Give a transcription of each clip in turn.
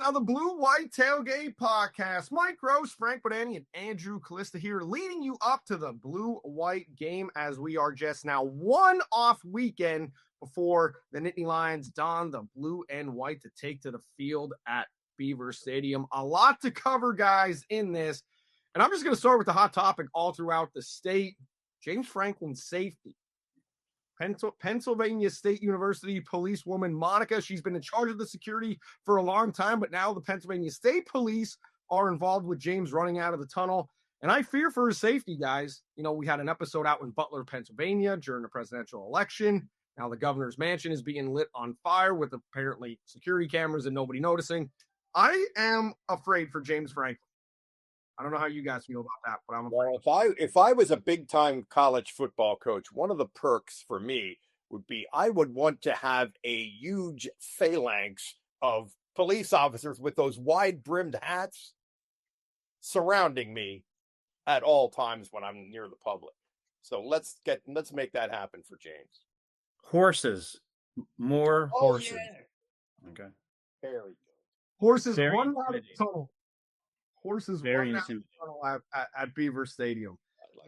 of the BlueWhite Tailgate Pawcast. Mike Gross, Frank Bonanni, and Andrew Callista here, leading you up to the Blue-White Game as we are just now one off weekend before the Nittany Lions don the blue and white to take to the field at Beaver Stadium. A lot to cover, guys, in this. And I'm just going to start with the hot topic all throughout the state. James Franklin's safety. Pennsylvania State University policewoman Monica. She's been in charge of the security for a long time, but now the Pennsylvania State Police are involved with James running out of the tunnel. And I fear for his safety, guys. You know, we had an episode out in Butler, Pennsylvania during the presidential election. Now the governor's mansion is being lit on fire with apparently security cameras and nobody noticing. I am afraid for James Franklin. I don't know how you guys feel about that, but I'm afraid. Well, if I was a big-time college football coach, one of the perks for me would be I would want to have a huge phalanx of police officers with those wide-brimmed hats surrounding me at all times when I'm near the public. So let's make that happen for James. Horses, more horses. Yeah. Okay. Very good. Horses Very run out of the tunnel. Horses Very run out of the tunnel at Beaver Stadium.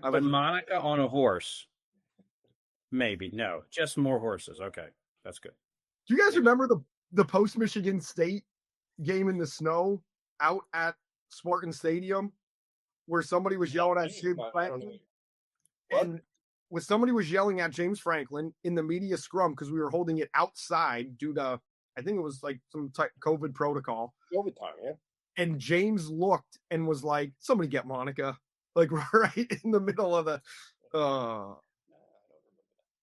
But Monica on a horse, maybe. No, just more horses. Okay, that's good. Do you guys remember the post-Michigan State game in the snow out at Spartan Stadium where somebody was yelling at James Franklin? And when somebody was yelling at James Franklin in the media scrum because we were holding it outside due to, I think it was like some type COVID protocol. COVID time, yeah. And James looked and was like, somebody get Monica. Like right in the middle of the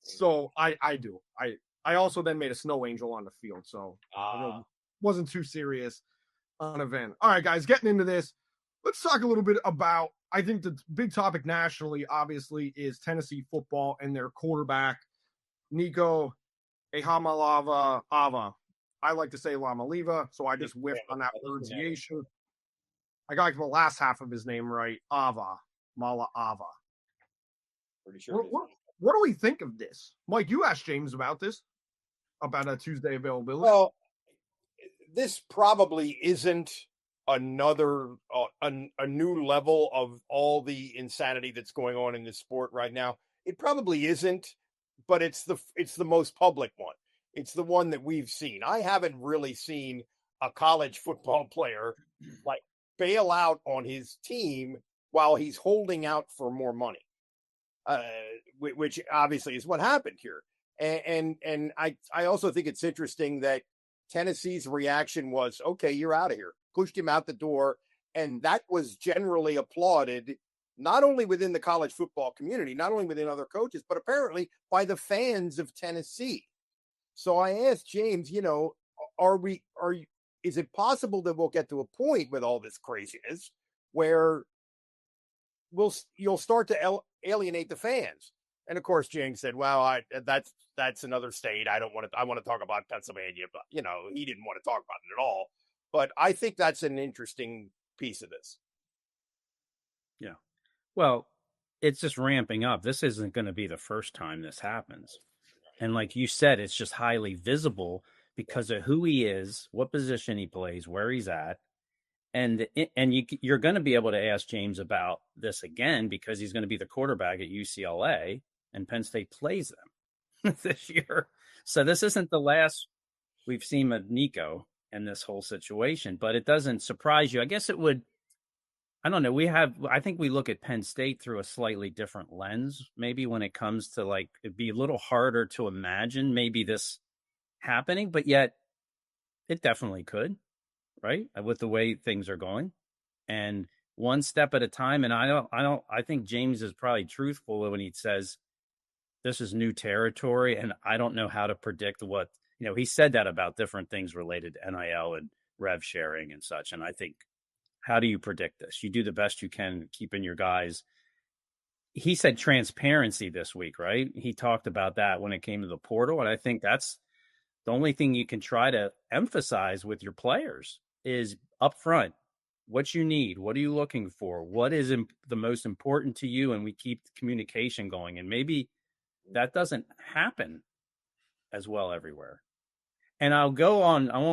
so I do. I also then made a snow angel on the field, so it wasn't too serious on event. All right, guys, getting into this. Let's talk a little bit about, I think the big topic nationally, obviously, is Tennessee football and their quarterback, Nico Iamaleava. I like to say Lamaliva, so I just whiffed on that pronunciation. I got the last half of his name right. Mala Ava. Pretty sure. What do we think of this? Mike, you asked James about this, about a Tuesday availability. Well, this probably isn't another a new level of all the insanity that's going on in this sport right now. It probably isn't, but it's the most public one. It's the one that we've seen. I haven't really seen a college football player like bail out on his team while he's holding out for more money, which obviously is what happened here. And I also think it's interesting that Tennessee's reaction was, okay, you're out of here. Pushed him out the door. And that was generally applauded, not only within the college football community, not only within other coaches, but apparently by the fans of Tennessee. So I asked James, you know, is it possible that we'll get to a point with all this craziness where you'll start to alienate the fans? And of course, James said, well, that's another state. I want to talk about Pennsylvania, but you know, he didn't want to talk about it at all. But I think that's an interesting piece of this. Yeah. Well, it's just ramping up. This isn't going to be the first time this happens. And like you said, it's just highly visible because of who he is, what position he plays, where he's at. And you're going to be able to ask James about this again because he's going to be the quarterback at UCLA and Penn State plays them this year. So this isn't the last we've seen of Nico in this whole situation, but it doesn't surprise you. I guess it would. I don't know. I think we look at Penn State through a slightly different lens, maybe when it comes to like, it'd be a little harder to imagine maybe this happening, but yet it definitely could, right? With the way things are going and one step at a time. And I think James is probably truthful when he says this is new territory and I don't know how to predict what, you know, he said that about different things related to NIL and rev sharing and such. And I think, how do you predict this? You do the best you can keeping your guys. He said transparency this week, right? He talked about that when it came to the portal. And I think that's the only thing you can try to emphasize with your players is upfront, what you need. What are you looking for? What is the most important to you? And we keep the communication going. And maybe that doesn't happen as well everywhere. And I won't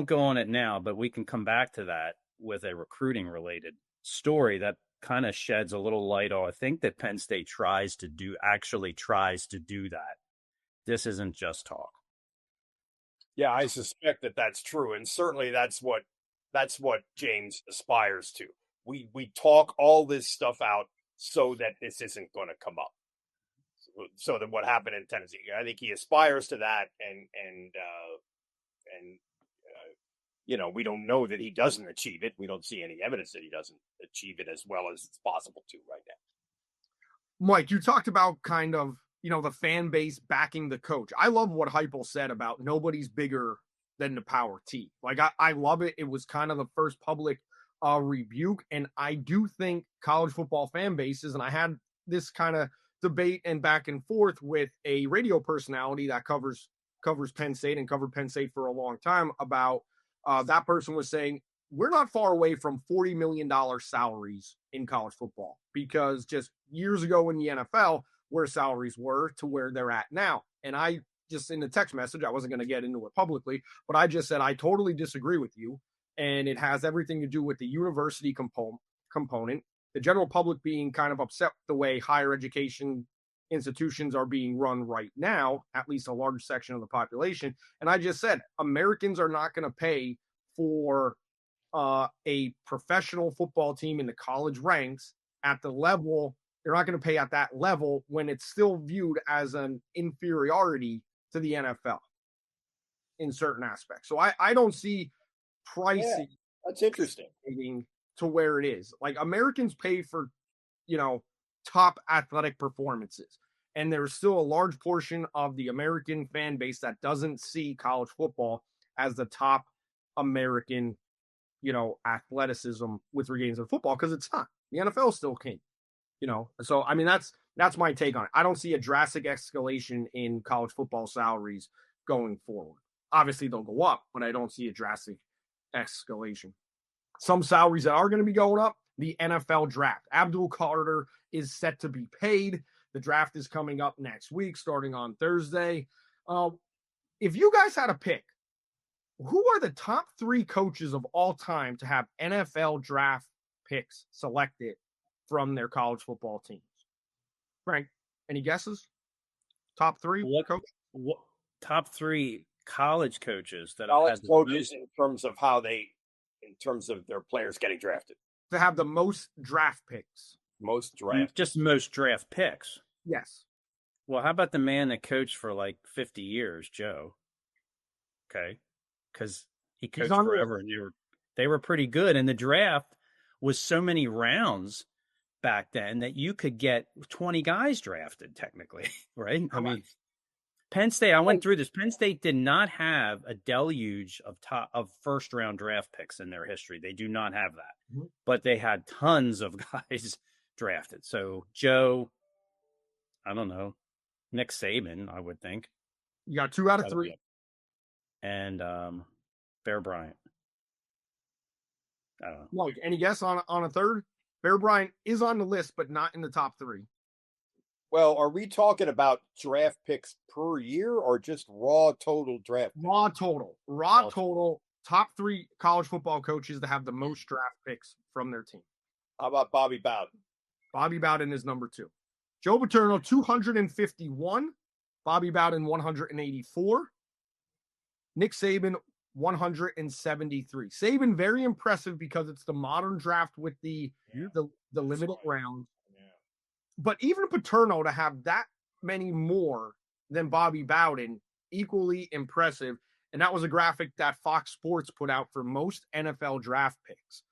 go on it now, but we can come back to that with a recruiting related story that kind of sheds a little light on. I think that Penn State actually tries to do that. This isn't just talk. Yeah, I suspect that that's true. And certainly that's what James aspires to. We talk all this stuff out so that this isn't going to come up. So that what happened in Tennessee, I think he aspires to that, and we don't know that he doesn't achieve it. We don't see any evidence that he doesn't achieve it as well as it's possible to right now. Mike, you talked about kind of, the fan base backing the coach. I love what Heupel said about nobody's bigger than the power T. Like, I love it. It was kind of the first public rebuke. And I do think college football fan bases, and I had this kind of debate and back and forth with a radio personality that covers Penn State and covered Penn State for a long time about that person was saying, we're not far away from $40 million salaries in college football, because just years ago in the NFL, where salaries were to where they're at now. And I just, in the text message, I wasn't going to get into it publicly, but I just said, I totally disagree with you. And it has everything to do with the university component, the general public being kind of upset the way higher education institutions are being run right now, at least a large section of the population. And I just said, Americans are not going to pay for a professional football team in the college ranks at the level. They're not going to pay at that level when it's still viewed as an inferiority to the NFL in certain aspects. So I don't see pricing. Yeah, that's interesting. To where it is. Like, Americans pay for, top athletic performances. And there's still a large portion of the American fan base that doesn't see college football as the top American, athleticism with regards to football, because it's not. The NFL is still king, So, I mean, that's my take on it. I don't see a drastic escalation in college football salaries going forward. Obviously, they'll go up, but I don't see a drastic escalation. Some salaries that are going to be going up, the NFL draft. Abdul Carter is set to be paid. The draft is coming up next week, starting on Thursday. If you guys had a pick, who are the top 3 coaches of all time to have NFL draft picks selected from their college football teams? Frank, any guesses? Top 3 coaches? Top 3 college coaches that college coaches in terms of their players getting drafted. To have the most draft picks. Just most draft picks. Yes. Well, how about the man that coached for like 50 years, Joe? Okay. Because he coached forever, and they were pretty good. And the draft was so many rounds back then that you could get 20 guys drafted, technically, right? I mean, Penn State, I went through this. Penn State did not have a deluge of first round draft picks in their history. They do not have that, but they had tons of guys drafted. So Joe, I don't know, Nick Saban, I would think. You got 2 out of 3. And Bear Bryant. I don't know. Like, any guess on a third? Bear Bryant is on the list, but not in the top 3. Well, are we talking about draft picks per year or just raw total draft picks? Raw total. Top 3 college football coaches that have the most draft picks from their team. How about Bobby Bowden? Bobby Bowden is number 2. Joe Paterno, 251. Bobby Bowden, 184. Nick Saban, 173. Saban, very impressive because it's the modern draft with the limited rounds. But even Paterno to have that many more than Bobby Bowden, equally impressive. And that was a graphic that Fox Sports put out for most NFL draft picks.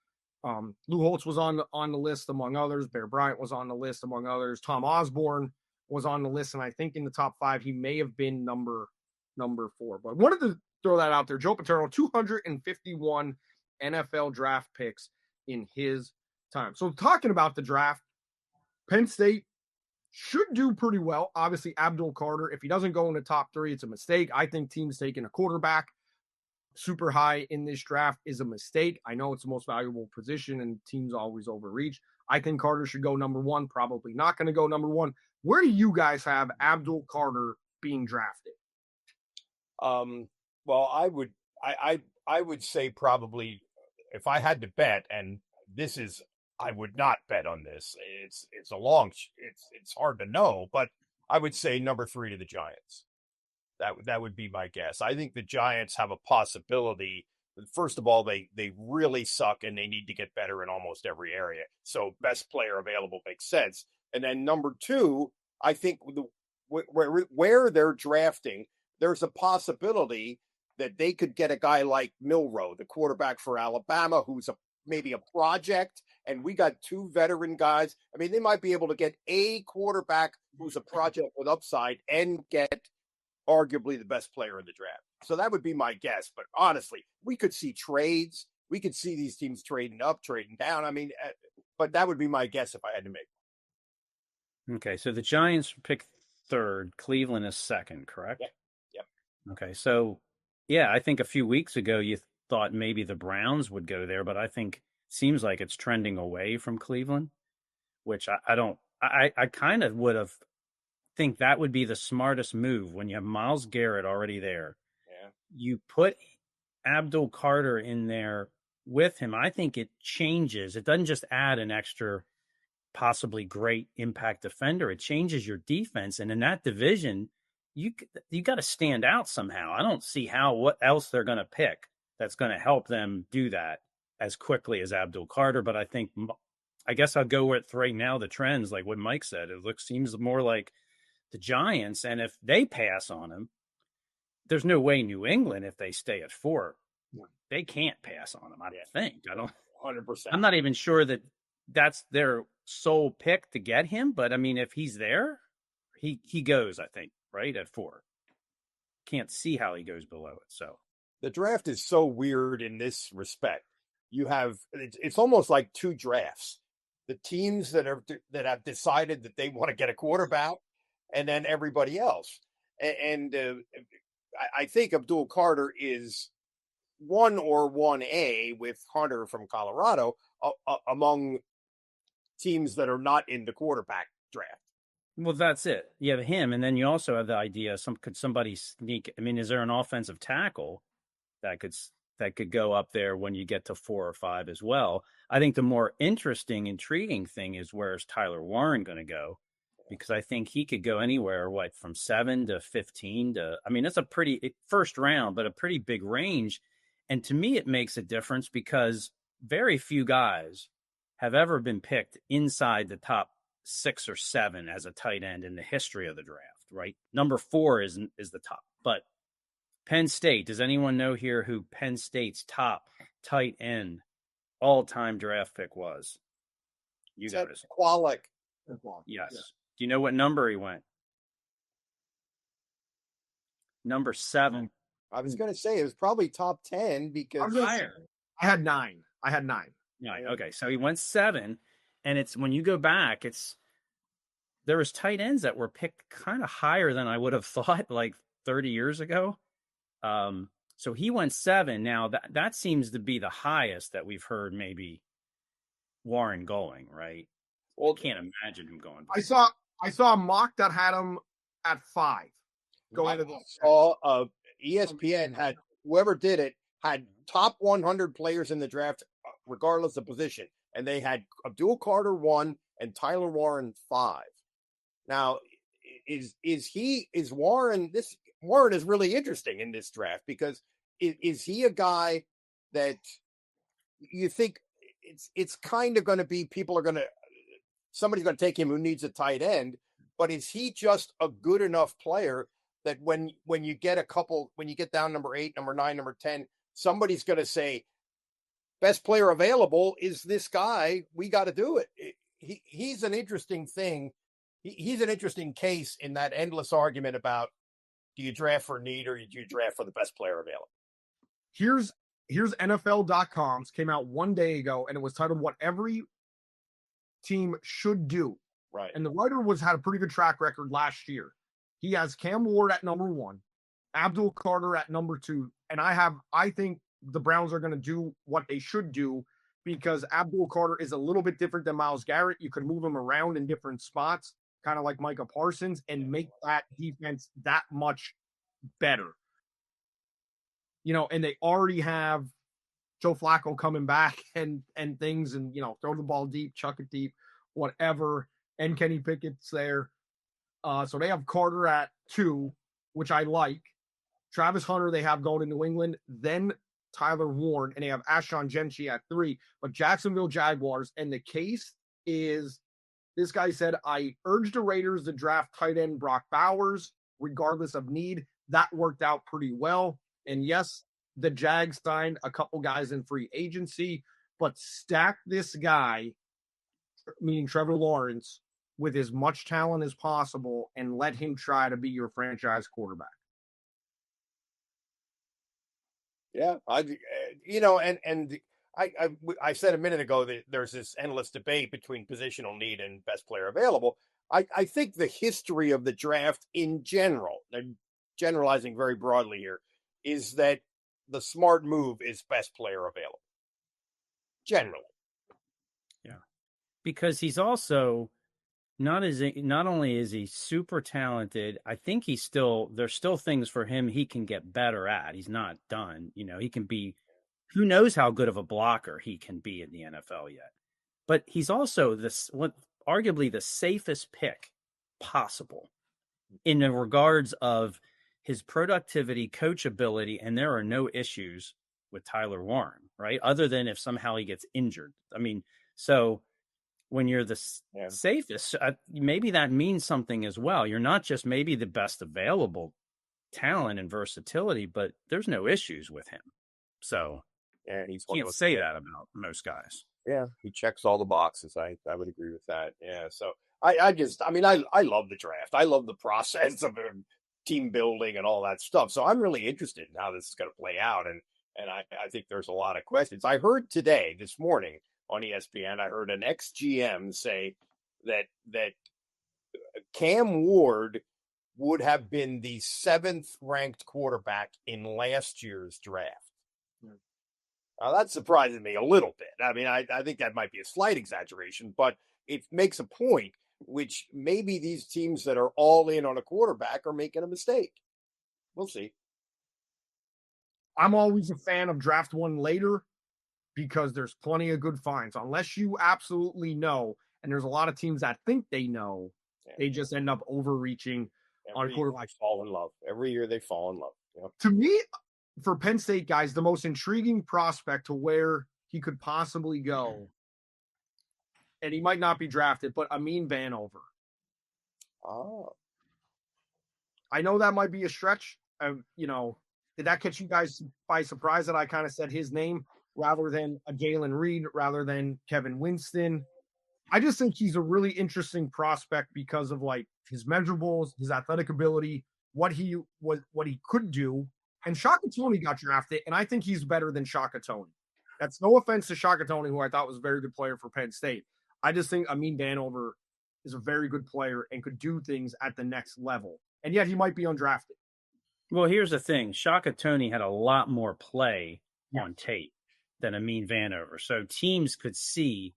Lou Holtz was on the list, among others. Bear Bryant was on the list, among others. Tom Osborne was on the list, and I think in the top 5, he may have been number 4. But wanted to throw that out there. Joe Paterno, 251 NFL draft picks in his time. So talking about the draft, Penn State should do pretty well. Obviously, Abdul Carter, if he doesn't go in the top 3, it's a mistake. I think teams taking a quarterback super high in this draft is a mistake. I know it's the most valuable position and teams always overreach. I think Carter should go number 1, probably not going to go number 1. Where do you guys have Abdul Carter being drafted? Well, I I would say probably if I had to bet, and I would not bet on this. It's a long it's hard to know, but I would say number 3 to the Giants. That would be my guess. I think the Giants have a possibility. First of all, they really suck and they need to get better in almost every area. So best player available makes sense. And then number 2, I think where they're drafting, there's a possibility that they could get a guy like Milroe, the quarterback for Alabama, who's maybe a project, and we got 2 veteran guys. I mean, they might be able to get a quarterback who's a project with upside and get arguably the best player in the draft. So that would be my guess. But honestly, we could see trades. We could see these teams trading up, trading down. I mean, but that would be my guess if I had to make one. Okay, so the Giants pick 3rd, Cleveland is 2nd, correct? Yep. Okay, so yeah, I think a few weeks ago you thought maybe the Browns would go there, but I think it seems like it's trending away from Cleveland, which I kind of would have think that would be the smartest move when you have Myles Garrett already there. Yeah. You put Abdul Carter in there with him. I think it changes. It doesn't just add an extra possibly great impact defender. It changes your defense. And in that division, you got to stand out somehow. I don't see what else they're going to pick that's going to help them do that as quickly as Abdul Carter. But I guess I'll go with right now the trends, like what Mike said. It seems more like the Giants, and if they pass on him, there's no way New England, if they stay at 4, they can't pass on him. I think. I don't. 100%. I'm not even sure that that's their sole pick to get him, but I mean, if he's there, he goes. I think right at 4. Can't see how he goes below it. So the draft is so weird in this respect. You have it's almost like 2 drafts. The teams that have decided that they want to get a quarterback, and then everybody else. And I think Abdul Carter is 1 or 1A with Hunter from Colorado among teams that are not in the quarterback draft. Well, that's it. You have him, and then you also have the idea: could somebody sneak? I mean, is there an offensive tackle that could go up there when you get to 4 or 5 as well? I think the more interesting, intriguing thing is where's Tyler Warren going to go? Because I think he could go anywhere, from 7 to 15 to, I mean, it's a pretty first round, but a pretty big range. And to me, it makes a difference because very few guys have ever been picked inside the top 6 or 7 as a tight end in the history of the draft, right? Number 4 is the top. But Penn State, does anyone know here who Penn State's top tight end all-time draft pick was? You guys. Qualic. Yes. Yeah. Do you know what number he went? Number 7. I was going to say it was probably top 10 because higher. I had 9. 9. Okay, so he went 7, and it's when you go back, there was tight ends that were picked kind of higher than I would have thought, like 30 years ago. So he went 7. Now that seems to be the highest that we've heard. Maybe Warren going, right? Well, I can't imagine him going. I saw a mock that had him at 5. Going to the ESPN had whoever did it had top 100 players in the draft, regardless of position, and they had Abdul Carter 1 and Tyler Warren 5. Now, is Warren? Warren is really interesting in this draft because is he a guy that you think it's kind of going to be somebody's going to take him who needs a tight end, but is he just a good enough player that when you get down number 8, number 9, number 10, somebody's going to say, best player available is this guy. We got to do it. He's an interesting thing. He's an interesting case in that endless argument about do you draft for need or do you draft for the best player available? Here's NFL.com's came out 1 day ago, and it was titled "What Every Team Should Do." Right. And the writer had a pretty good track record last year. He has Cam Ward at number 1, Abdul Carter at number 2, and I think the Browns are going to do what they should do because Abdul Carter is a little bit different than Myles Garrett. You can move him around in different spots, kind of like Micah Parsons, and make that defense that much better. and they already have Joe Flacco coming back and things, and throw the ball deep, chuck it deep, whatever. And Kenny Pickett's there. So they have Carter at 2, which I like. Travis Hunter they have going to New England, then Tyler Warren, and they have Ashon Gentry at 3. But Jacksonville Jaguars, and the case is, this guy said, I urged the Raiders to draft tight end Brock Bowers, regardless of need. That worked out pretty well. And yes, the Jags signed a couple guys in free agency, but stack this guy, meaning Trevor Lawrence, with as much talent as possible and let him try to be your franchise quarterback. Yeah, I said a minute ago that there's this endless debate between positional need and best player available. I think the history of the draft in general, and generalizing very broadly here, is that the smart move is best player available. Generally. Yeah. Because he's also not only is he super talented, I think there's still things for him he can get better at. He's not done. He can be, who knows how good of a blocker he can be in the NFL yet. But he's also arguably the safest pick possible in the regards of his productivity, coachability, and there are no issues with Tyler Warren, right? Other than if somehow he gets injured. I mean, so when you're the safest, maybe that means something as well. You're not just maybe the best available talent and versatility, but there's no issues with him. So he's can't say that about most guys. Yeah, he checks all the boxes. I would agree with that. Yeah, so I love the draft. I love the process of team building and all that stuff. So I'm really interested in how this is going to play out. And I think there's a lot of questions. I heard this morning on ESPN, I heard an ex-GM say that Cam Ward would have been the 7th ranked quarterback in last year's draft. Now, that surprises me a little bit. I mean, I think that might be a slight exaggeration, but it makes a point, which maybe these teams that are all in on a quarterback are making a mistake. We'll see. I'm always a fan of draft one later because there's plenty of good finds. Unless you absolutely know, and there's a lot of teams that think they know, they just end up overreaching on quarterback. Fall in love. Every year they fall in love. Yep. To me, for Penn State guys, the most intriguing prospect to where he could possibly go, and he might not be drafted, but Amin Vanover. Oh. I know that might be a stretch. Did that catch you guys by surprise that I kind of said his name rather than a Jalen Reed, rather than Kevin Winston? I just think he's a really interesting prospect because of like his measurables, his athletic ability, what he could do. And Shaka Toney got drafted, and I think he's better than Shaka Toney. That's no offense to Shaka Toney, who I thought was a very good player for Penn State. I just think Amin Vanover is a very good player and could do things at the next level. And yet he might be undrafted. Well, here's the thing. Shaka Toney had a lot more play on tape than Amin Vanover. So teams could see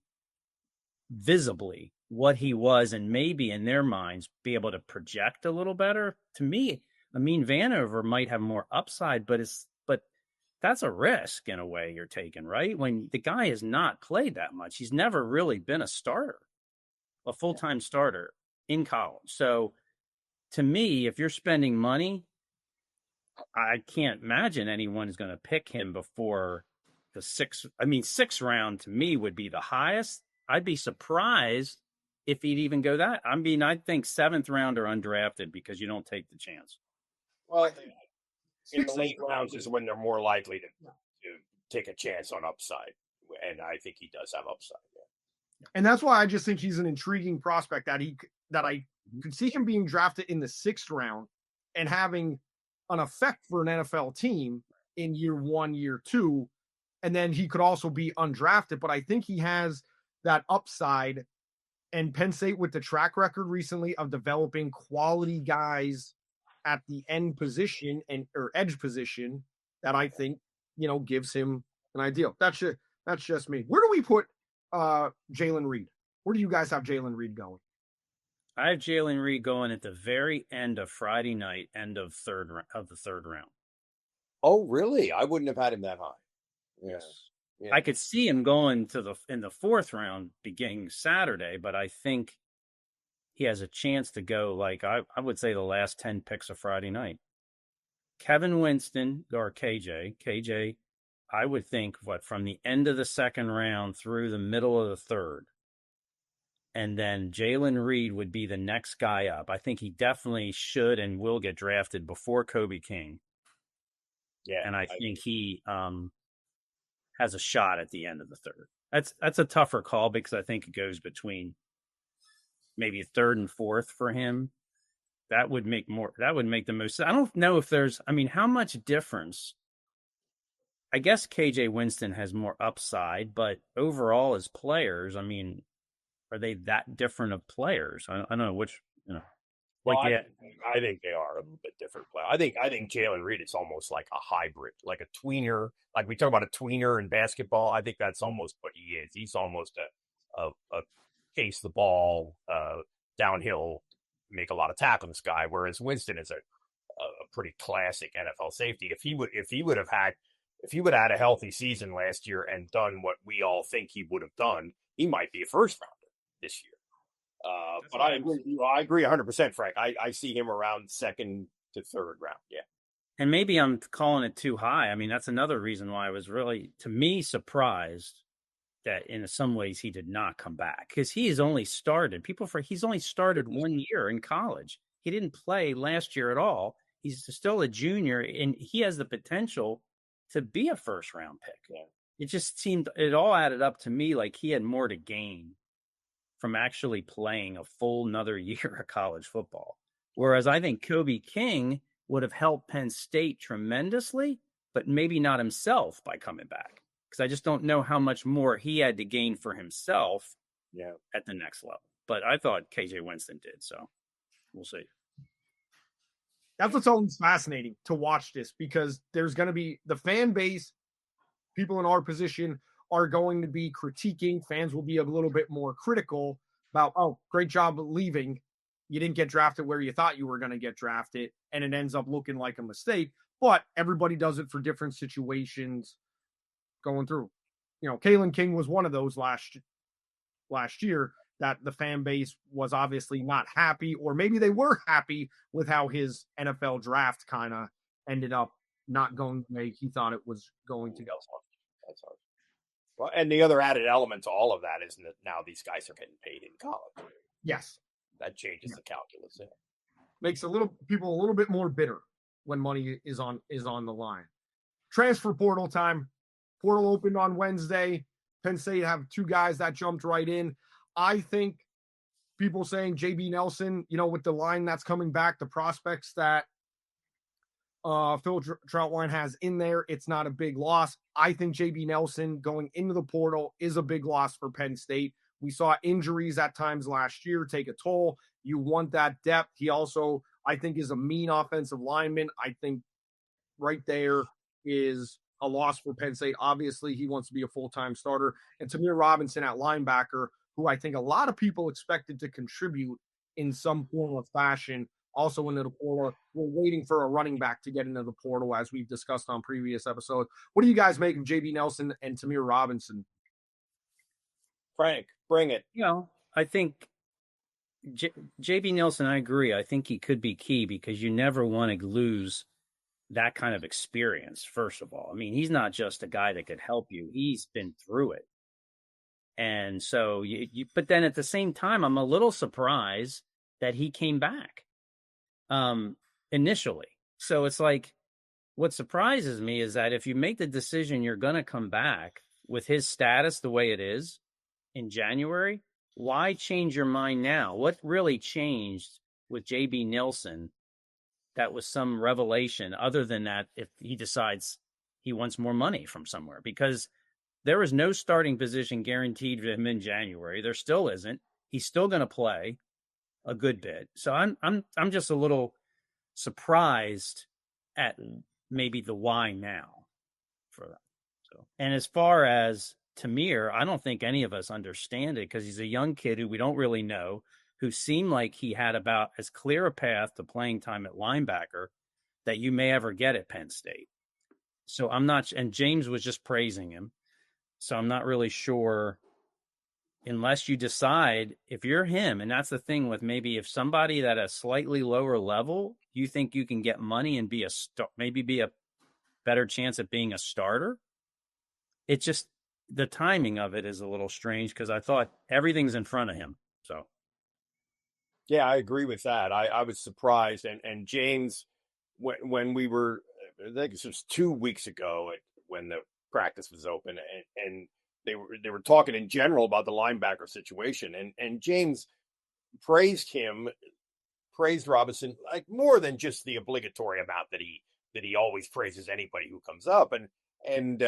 visibly what he was and maybe in their minds be able to project a little better. To me, Amin Vanover might have more upside, but that's a risk in a way you're taking, right? When the guy has not played that much, he's never really been a starter, a full-time starter in college. So to me, if you're spending money, I can't imagine anyone is going to pick him before the 6th round to me would be the highest. I'd be surprised if he'd even go that. I mean, I think 7th round or undrafted because you don't take the chance. Well, in the late rounds is when they're more likely to take a chance on upside. And I think he does have upside. Yeah. And that's why I just think he's an intriguing prospect that I could see him being drafted in the 6th round and having an effect for an NFL team in year 1, year 2. And then he could also be undrafted, but I think he has that upside. And Penn State, with the track record recently of developing quality guys at the end position or edge position, that I think, gives him an idea. That's just me. Where do we put Jalen Reed? Where do you guys have Jalen Reed going? I have Jalen Reed going at the very end of Friday night, end of the third round. Oh, really? I wouldn't have had him that high. Yeah. I could see him going in the fourth round beginning Saturday, but I think he has a chance to go like I would say the last 10 picks of Friday night. Kevin Winston or KJ, I would think from the end of the second round through the middle of the third. And then Jalen Reed would be the next guy up. I think he definitely should and will get drafted before Kobe King. Yeah. And I think he has a shot at the end of the third. That's a tougher call because I think it goes between maybe third and fourth for him. That would make the most. I don't know if how much difference. I guess KJ Winston has more upside, but overall as players, I mean, are they that different of players? I don't know which, Well, I think they are a little bit different player. I think Jalen Reed is almost like a hybrid, like a tweener. Like we talk about a tweener in basketball. I think that's almost what he is. He's almost a chase the ball downhill, make a lot of tackling this guy. Whereas Winston is a pretty classic NFL safety. If he would have had a healthy season last year and done what we all think he would have done, he might be a first rounder this year. But I agree 100%, Frank. I see him around second to third round. Yeah. And maybe I'm calling it too high. I mean, that's another reason why I was really, to me, surprised that in some ways he did not come back because he's only started 1 year in college. He didn't play last year at all. He's still a junior and he has the potential to be a first round pick. Yeah. It just seemed, it all added up to me like he had more to gain from actually playing a full another year of college football. Whereas I think Kobe King would have helped Penn State tremendously, but maybe not himself by coming back. Because I just don't know how much more he had to gain for himself at the next level. But I thought KJ Winston did, so we'll see. That's what's always fascinating to watch this because there's going to be the fan base, people in our position are going to be critiquing. Fans will be a little bit more critical about, oh, great job leaving. You didn't get drafted where you thought you were going to get drafted, and it ends up looking like a mistake. But everybody does it for different situations going through. Kalen King was one of those last year that the fan base was obviously not happy, or maybe they were happy with how his NFL draft kind of ended up not going the way he thought it was going to go. That's hard. Well, and the other added element to all of that is that now these guys are getting paid in college. Yes. That changes the calculus there. Makes people a little bit more bitter when money is on the line. Transfer portal time. Portal opened on Wednesday. Penn State have two guys that jumped right in. I think people saying JB Nelson, with the line that's coming back, the prospects that Phil Troutwine has in there, it's not a big loss. I think JB Nelson going into the portal is a big loss for Penn State. We saw injuries at times last year take a toll. You want that depth. He also, I think, is a mean offensive lineman. I think right there is a loss for Penn State. Obviously, he wants to be a full-time starter. And Tamir Robinson at linebacker, who I think a lot of people expected to contribute in some form of fashion, also into the portal. We're waiting for a running back to get into the portal, as we've discussed on previous episodes. What do you guys make of JB Nelson and Tamir Robinson? Frank, bring it. I think JB Nelson, I agree. I think he could be key because you never want to lose that kind of experience, first of all. I mean, he's not just a guy that could help you. He's been through it. And so but then at the same time, I'm a little surprised that he came back initially. So it's like, what surprises me is that if you make the decision you're going to come back with his status the way it is in January, why change your mind now? What really changed with JB Nelson that was some revelation other than that if he decides he wants more money from somewhere? Because there is no starting position guaranteed to him in January. There still isn't. He's still going to play a good bit. So I'm just a little surprised at maybe the why now for that. So, and as far as Tamir, I don't think any of us understand it because he's a young kid who we don't really know, who seemed like he had about as clear a path to playing time at linebacker that you may ever get at Penn State. So I'm not, and James was just praising him. So I'm not really sure unless you decide if you're him. And that's the thing with maybe if somebody at a slightly lower level, you think you can get money and be maybe be a better chance at being a starter. It's just the timing of it is a little strange because I thought everything's in front of him. So, Yeah, I agree with that. I was surprised. And James, when we were, I think it was 2 weeks ago when the practice was open, and they were talking in general about the linebacker situation, and James praised him, praised Robinson, like more than just the obligatory amount that he always praises anybody who comes up, and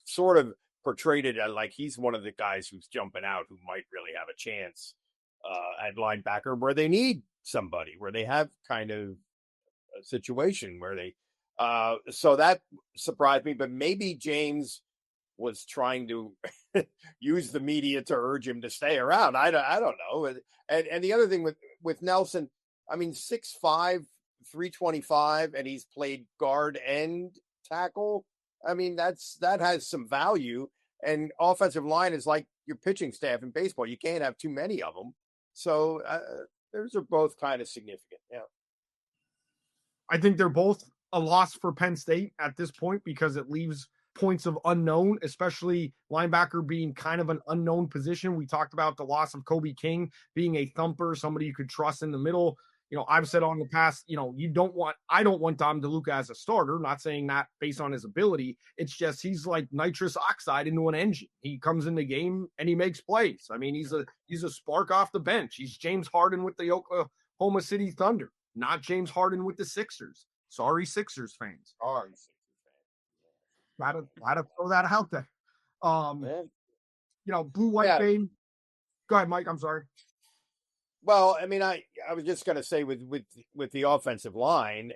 sort of portrayed it like he's one of the guys who's jumping out who might really have a chance at linebacker where they need somebody, where they have kind of a situation where they so that surprised me, but maybe James was trying to use the media to urge him to stay around. I don't know. And the other thing with Nelson, I mean, 6'5", 325, and he's played guard and tackle. I mean, that has some value. And offensive line is like your pitching staff in baseball. You can't have too many of them. So those are both kind of significant. Yeah. I think they're both a loss for Penn State at this point because it leaves points of unknown, especially linebacker being kind of an unknown position. We talked about the loss of Kobe King being a thumper, somebody you could trust in the middle. You know, I've said on the past, you know, I don't want Dom DeLuca as a starter. Not saying that based on his ability. It's just he's like nitrous oxide into an engine. He comes in the game and he makes plays. I mean, he's a spark off the bench. He's James Harden with the Oklahoma City Thunder, not James Harden with the Sixers. Sorry, Sixers fans. Sorry, Gotta throw that out there. You know, BlueWhite Game. Go ahead, Mike. I'm sorry. Well, I mean, I was just going to say with the offensive line,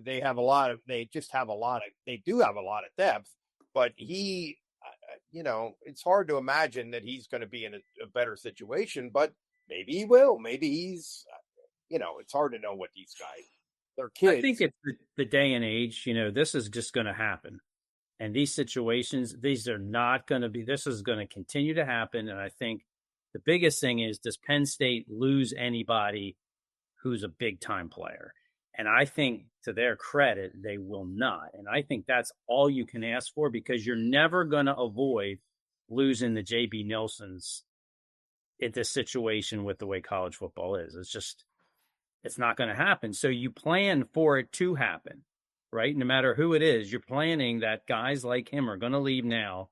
they do have a lot of depth, but you know, it's hard to imagine that he's going to be in a better situation, but maybe he will. Maybe he's, you know, it's hard to know what these guys, they're kids. I think it's the day and age, you know, this is just going to happen. And these situations, this is going to continue to happen. And I think the biggest thing is, does Penn State lose anybody who's a big time player? And I think to their credit, they will not. And I think that's all you can ask for because you're never going to avoid losing the JB Nelsons in this situation with the way college football is. It's not going to happen. So you plan for it to happen, right? No matter who it is, you're planning that guys like him are going to leave now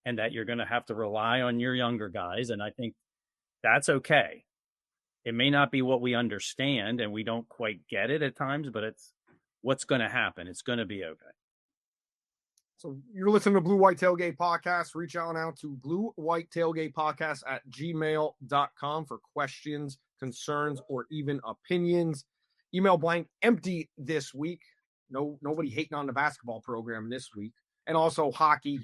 and that you're going to have to rely on your younger guys. And I think that's okay. It may not be what we understand and we don't quite get it at times, but it's what's going to happen. It's going to be okay. So you're listening to Blue White Tailgate Podcast. Reach out now to BlueWhite Tailgate Podcast at gmail.com for questions, concerns, or even opinions. Email blank empty this week. Nobody hating on the basketball program this week. And also hockey.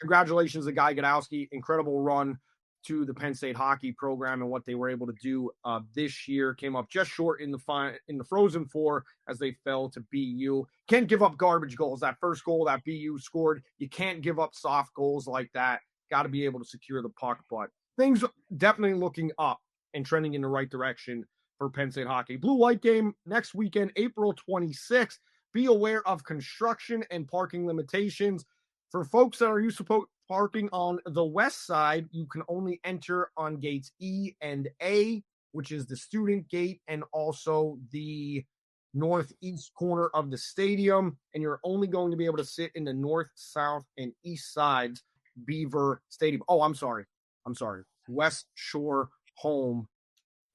Congratulations to Guy Godowski. Incredible run to the Penn State hockey program and what they were able to do this year. Came up just short in the Frozen Four as they fell to BU. Can't give up garbage goals. That first goal that BU scored, you can't give up soft goals like that. Got to be able to secure the puck. But things definitely looking up and trending in the right direction for Penn State hockey. BlueWhite Game next weekend, April 26th. Be aware of construction and parking limitations. For folks that are used to parking on the west side, you can only enter on gates E and A, which is the student gate and also the northeast corner of the stadium. And you're only going to be able to sit in the north, south, and east sides, Beaver Stadium. Oh, I'm sorry. West Shore home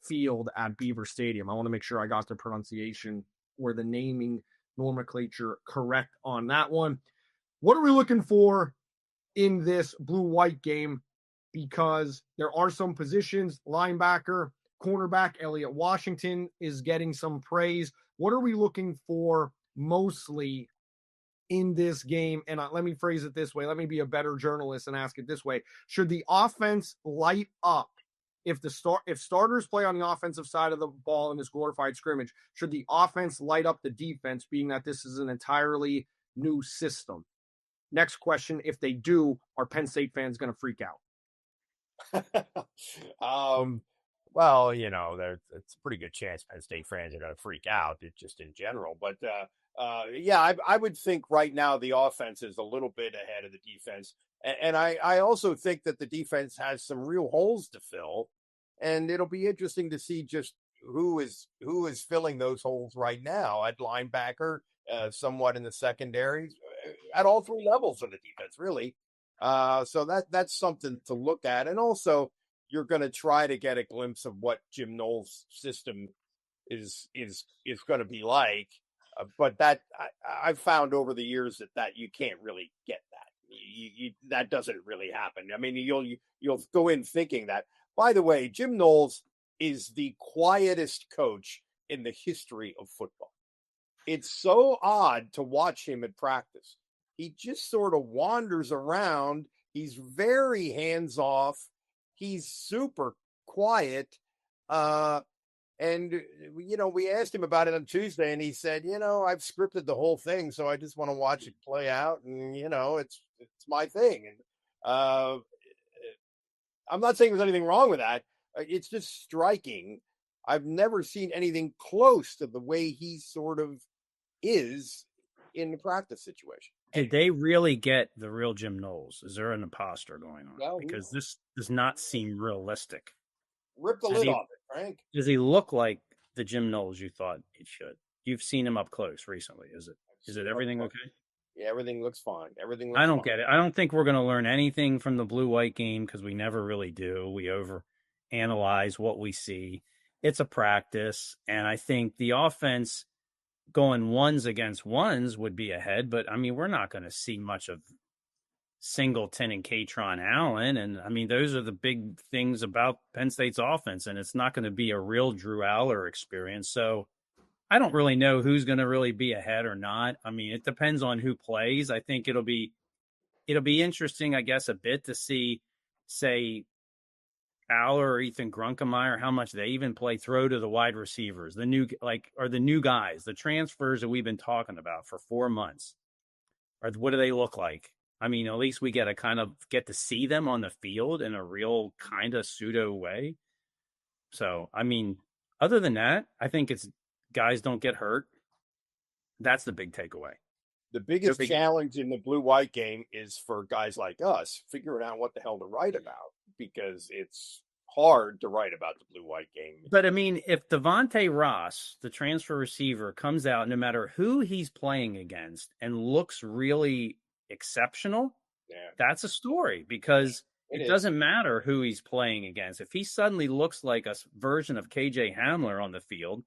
field at Beaver Stadium. I want to make sure I got the pronunciation or the naming nomenclature correct on that one. What are we looking for in this BlueWhite game? Because there are some positions, linebacker, cornerback, Elliott Washington is getting some praise. What are we looking for mostly in this game? And let me phrase it this way. Let me be a better journalist and ask it this way. Should the offense light up? If starters play on the offensive side of the ball in this glorified scrimmage, should the offense light up the defense, being that this is an entirely new system? Next question, if they do, are Penn State fans going to freak out? Well, it's a pretty good chance Penn State fans are going to freak out, just in general. But yeah, I would think right now the offense is a little bit ahead of the defense, and I also think that the defense has some real holes to fill, and it'll be interesting to see just who is filling those holes right now at linebacker, somewhat in the secondary, at all three levels of the defense, really. So that's something to look at, and also you're going to try to get a glimpse of what Jim Knowles' system is going to be like. But that I've found over the years that you can't really get that. That doesn't really happen. I mean, you'll go in thinking that. By the way, Jim Knowles is the quietest coach in the history of football. It's so odd to watch him at practice. He just sort of wanders around. He's very hands-off. He's super quiet. And, we asked him about it on Tuesday, and he said, I've scripted the whole thing, so I just want to watch it play out. And, it's my thing. And I'm not saying there's anything wrong with that. It's just striking. I've never seen anything close to the way he sort of is in the practice situation. Did they really get the real Jim Knowles? Is there an imposter going on? Well, because this does not seem realistic. Rip the lid off it, Frank. Does he look like the Jim Knowles you thought he should? You've seen him up close recently. Is it everything okay? Yeah, everything looks fine. I don't get it. I don't think we're going to learn anything from the blue-white game because we never really do. We overanalyze what we see. It's a practice, and I think the offense going ones against ones would be ahead, but I mean, we're not going to see much of Singleton and Katron Allen. And I mean, those are the big things about Penn State's offense, and it's not going to be a real Drew Aller experience. So I don't really know who's going to really be ahead or not. I mean, it depends on who plays. I think it'll be interesting, I guess, a bit to see, say, Aller or Ethan Grunkemeyer, how much they even play throw to the wide receivers, the new guys, the transfers that we've been talking about for 4 months. Or what do they look like? I mean, at least we get to see them on the field in a real kind of pseudo way. So, I mean, other than that, I think it's guys don't get hurt. That's the big takeaway. The biggest challenge in the blue-white game is for guys like us figuring out what the hell to write about, because it's hard to write about the blue-white game. But I mean, if Devonte Ross, the transfer receiver, comes out, no matter who he's playing against, and looks really exceptional, that's a story, because it doesn't matter who he's playing against. If he suddenly looks like a version of KJ Hamler on the field,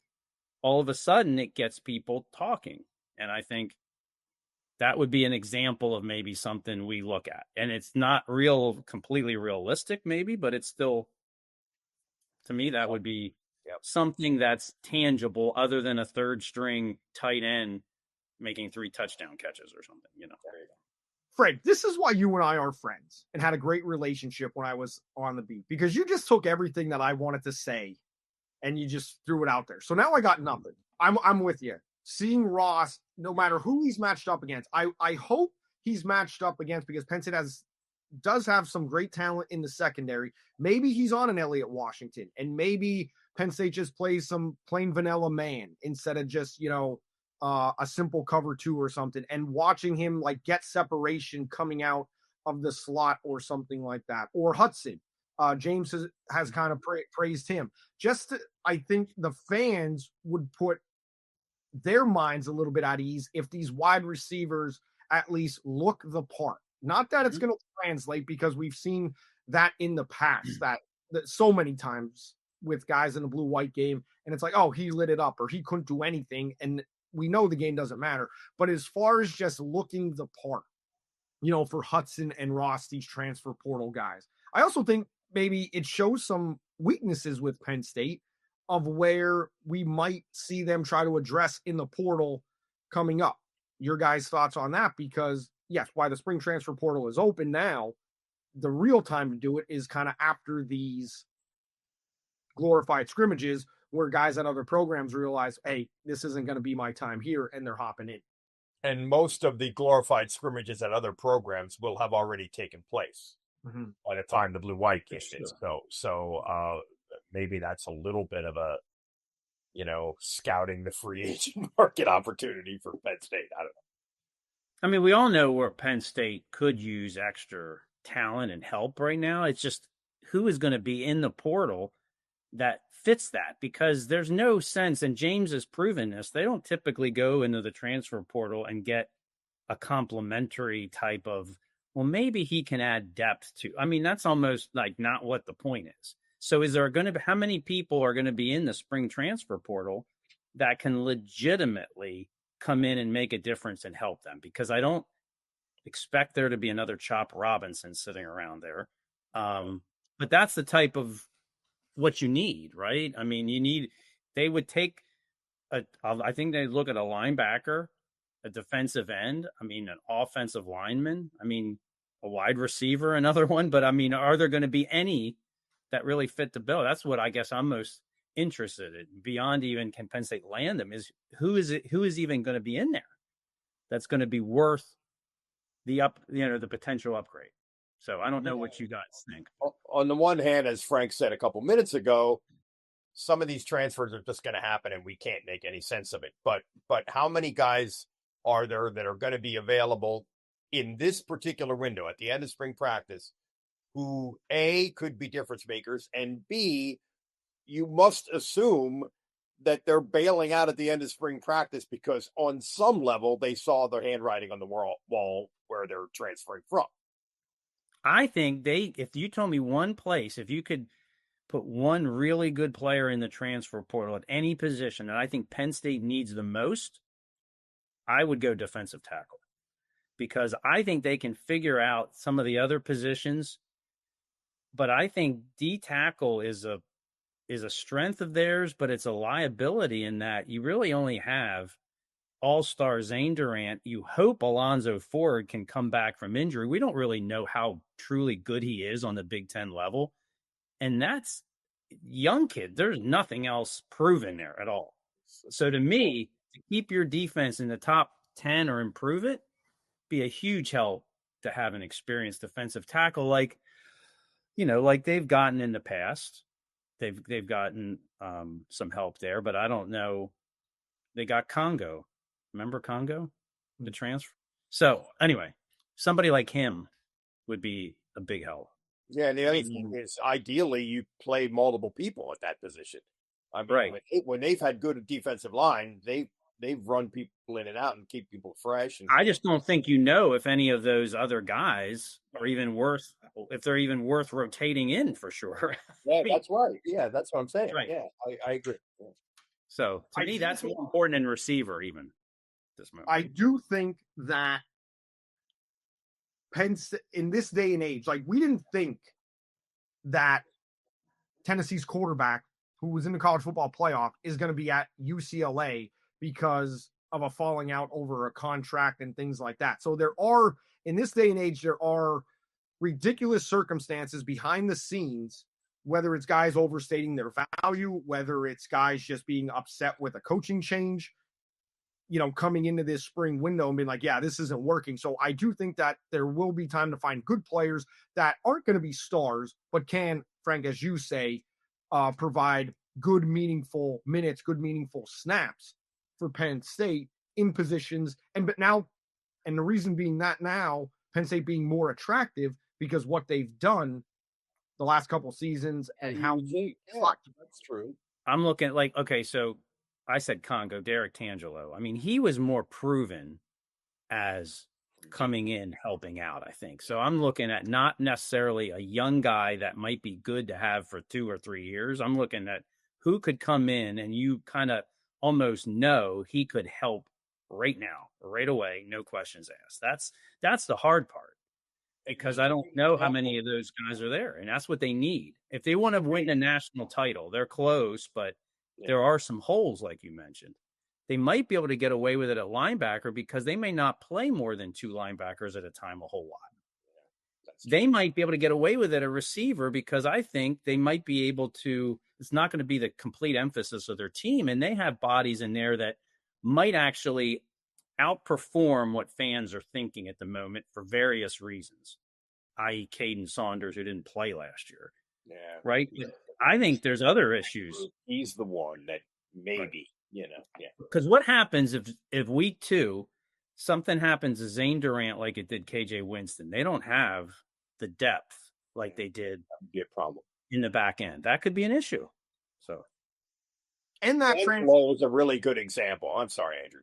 all of a sudden it gets people talking. And I think that would be an example of maybe something we look at. And it's not completely realistic, maybe, but it's still, to me, that would be something that's tangible other than a third string tight end making 3 touchdown catches or something, There you go. Fred, this is why you and I are friends and had a great relationship when I was on the beat, because you just took everything that I wanted to say and you just threw it out there. So now I got nothing. I'm with you. Seeing Ross, no matter who he's matched up against, I hope he's matched up against, because Penn State does have some great talent in the secondary. Maybe he's on an Elliott Washington, and maybe Penn State just plays some plain vanilla man instead of just, a simple cover 2 or something, and watching him like get separation coming out of the slot or something like that. Or Hudson. James has kind of praised him. I think the fans would put their minds a little bit at ease if these wide receivers at least look the part. Not that it's going to translate, because we've seen that in the past, that so many times with guys in the blue-white game, and it's like, oh, he lit it up, or he couldn't do anything, and we know the game doesn't matter. But as far as just looking the part, for Hudson and Ross, these transfer portal guys, I also think maybe it shows some weaknesses with Penn State of where we might see them try to address in the portal coming up. Your guys' thoughts on that? Because yes, why the spring transfer portal is open now, the real time to do it is kind of after these glorified scrimmages where guys at other programs realize, hey, this isn't going to be my time here, and they're hopping in. And most of the glorified scrimmages at other programs will have already taken place by the time the BlueWhite game is. So maybe that's a little bit of a, scouting the free agent market opportunity for Penn State. I don't know. I mean, we all know where Penn State could use extra talent and help right now. It's just who is going to be in the portal that fits that, because there's no sense, and James has proven this, they don't typically go into the transfer portal and get a complementary type of, well, maybe he can add depth to. I mean, that's almost like not what the point is. So is there going to be, how many people are going to be in the spring transfer portal that can legitimately come in and make a difference and help them? Because I don't expect there to be another Chop Robinson sitting around there. But that's the type of what you need, right? I mean, they would take I think they look at a linebacker, a defensive end, I mean, an offensive lineman, I mean, a wide receiver, another one. But I mean, are there going to be any that really fit the bill? That's what I guess I'm most interested in, beyond even can Penn State land them, is who is even going to be in there that's going to be worth the potential upgrade. So I don't know what you guys think. On the one hand, as Frank said a couple minutes ago, some of these transfers are just going to happen and we can't make any sense of it. But how many guys are there that are going to be available in this particular window at the end of spring practice who, A, could be difference makers, and B, you must assume that they're bailing out at the end of spring practice because on some level they saw their handwriting on the wall where they're transferring from. I think if you told me one place, if you could put one really good player in the transfer portal at any position that I think Penn State needs the most, I would go defensive tackle, because I think they can figure out some of the other positions. But I think D tackle is a strength of theirs, but it's a liability in that you really only have all-star Zane Durant. You hope Alonzo Ford can come back from injury. We don't really know how truly good he is on the Big Ten level. And that's young kid. There's nothing else proven there at all. So to me, to keep your defense in the top 10 or improve it, be a huge help to have an experienced defensive tackle like they've gotten in the past. They've gotten some help there, but I don't know. They got Congo. Remember Congo, the transfer? So anyway, somebody like him would be a big help. Yeah, and the other thing is, ideally, you play multiple people at that position. I mean, right. When they've had good defensive line, they've run people in and out and keep people fresh. And I just don't think if any of those other guys are even worth rotating in for sure. Yeah, that's right. Yeah, that's what I'm saying. Right. Yeah, I agree. Yeah. So to me, that's more important than receiver even. This moment. I do think that Penn State, in this day and age, like we didn't think that Tennessee's quarterback, who was in the college football playoff, is going to be at UCLA because of a falling out over a contract and things like that. So in this day and age, there are ridiculous circumstances behind the scenes, whether it's guys overstating their value, whether it's guys just being upset with a coaching change, coming into this spring window and being like, yeah, this isn't working. So I do think that there will be time to find good players that aren't going to be stars, but can, Frank, as you say, provide good, meaningful minutes, good, meaningful snaps for Penn State in positions. And the reason being that now, Penn State being more attractive because what they've done the last couple seasons and how that's true. I'm looking at okay, so I said Congo, Derek Tangelo. I mean, he was more proven as coming in, helping out, I think. So I'm looking at not necessarily a young guy that might be good to have for 2 or 3 years. I'm looking at who could come in and you kind of almost know he could help right now, right away, no questions asked. That's the hard part, because I don't know how many of those guys are there, and that's what they need. If they want to win a national title, they're close, but there are some holes, like you mentioned. They might be able to get away with it at linebacker because they may not play more than 2 linebackers at a time a whole lot. They might be able to get away with it at receiver because I think they might be able to. It's not going to be the complete emphasis of their team, and they have bodies in there that might actually outperform what fans are thinking at the moment for various reasons, i.e. Kaden Saunders, who didn't play last year. Yeah. Right. I think there's other issues. He's the one that maybe, yeah. Because what happens if week 2, something happens to Zane Durant like it did KJ Winston? They don't have the depth like they did. That would be a problem in the back end. That could be an issue. So, and that Tangelo is a really good example. I'm sorry, Andrew.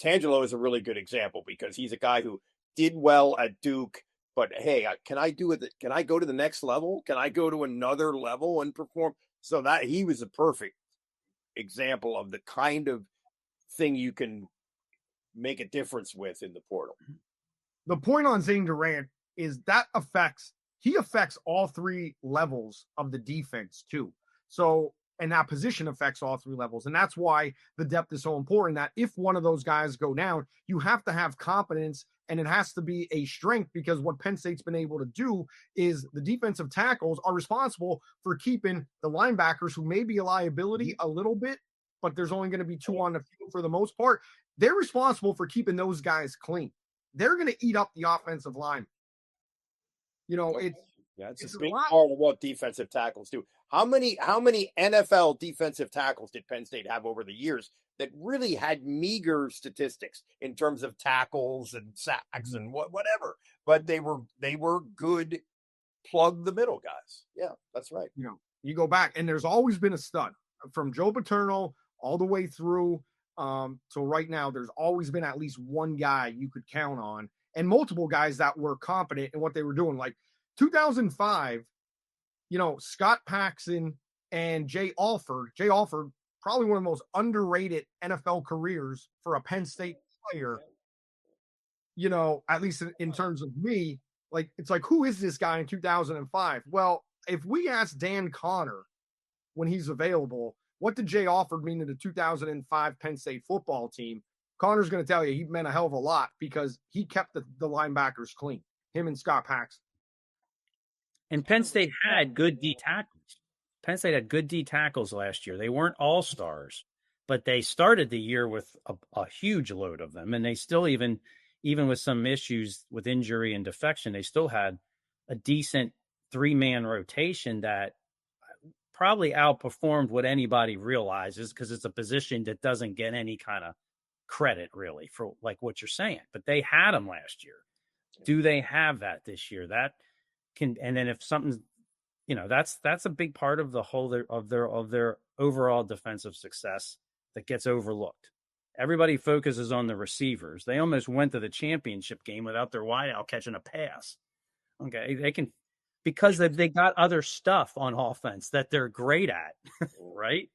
Tangelo is a really good example because he's a guy who did well at Duke, but hey, can I do it? Can I go to the next level? Can I go to another level and perform? So that he was a perfect example of the kind of thing you can make a difference with in the portal. The point on Zane Durant is that he affects all 3 levels of the defense too. So, and that position affects all 3 levels. And that's why the depth is so important, that if one of those guys go down, you have to have confidence, and it has to be a strength, because what Penn State's been able to do is the defensive tackles are responsible for keeping the linebackers, who may be a liability a little bit, but there's only going to be 2 on the field for the most part. They're responsible for keeping those guys clean. They're going to eat up the offensive line. You know, it's a big part of what defensive tackles do. How many NFL defensive tackles did Penn State have over the years that really had meager statistics in terms of tackles and sacks and whatever? But they were good plug the middle guys. Yeah, that's right. You know, you go back, and there's always been a stud from Joe Paterno all the way through. So right now, there's always been at least one guy you could count on, and multiple guys that were competent in what they were doing. Like 2005, you know, Scott Paxson and Jay Alford, probably one of the most underrated NFL careers for a Penn State player, you know, at least in terms of me. Like, it's like, who is this guy in 2005? Well, if we ask Dan Connor when he's available, what did Jay Alford mean to the 2005 Penn State football team? Connor's going to tell you he meant a hell of a lot, because he kept the linebackers clean, him and Scott Paxson. And Penn State had good D tackles. Penn State had good D tackles last year. They weren't all-stars, but they started the year with a huge load of them. And they still, even with some issues with injury and defection, they still had a decent 3-man rotation that probably outperformed what anybody realizes, because it's a position that doesn't get any kind of credit really for like what you're saying. But they had them last year. Do they have that this year? That can, and then if something's, you know, that's a big part of the whole of their overall defensive success that gets overlooked. Everybody focuses on the receivers. They almost went to the championship game without their wideout catching a pass. Okay, they can, because they got other stuff on offense that they're great at, right?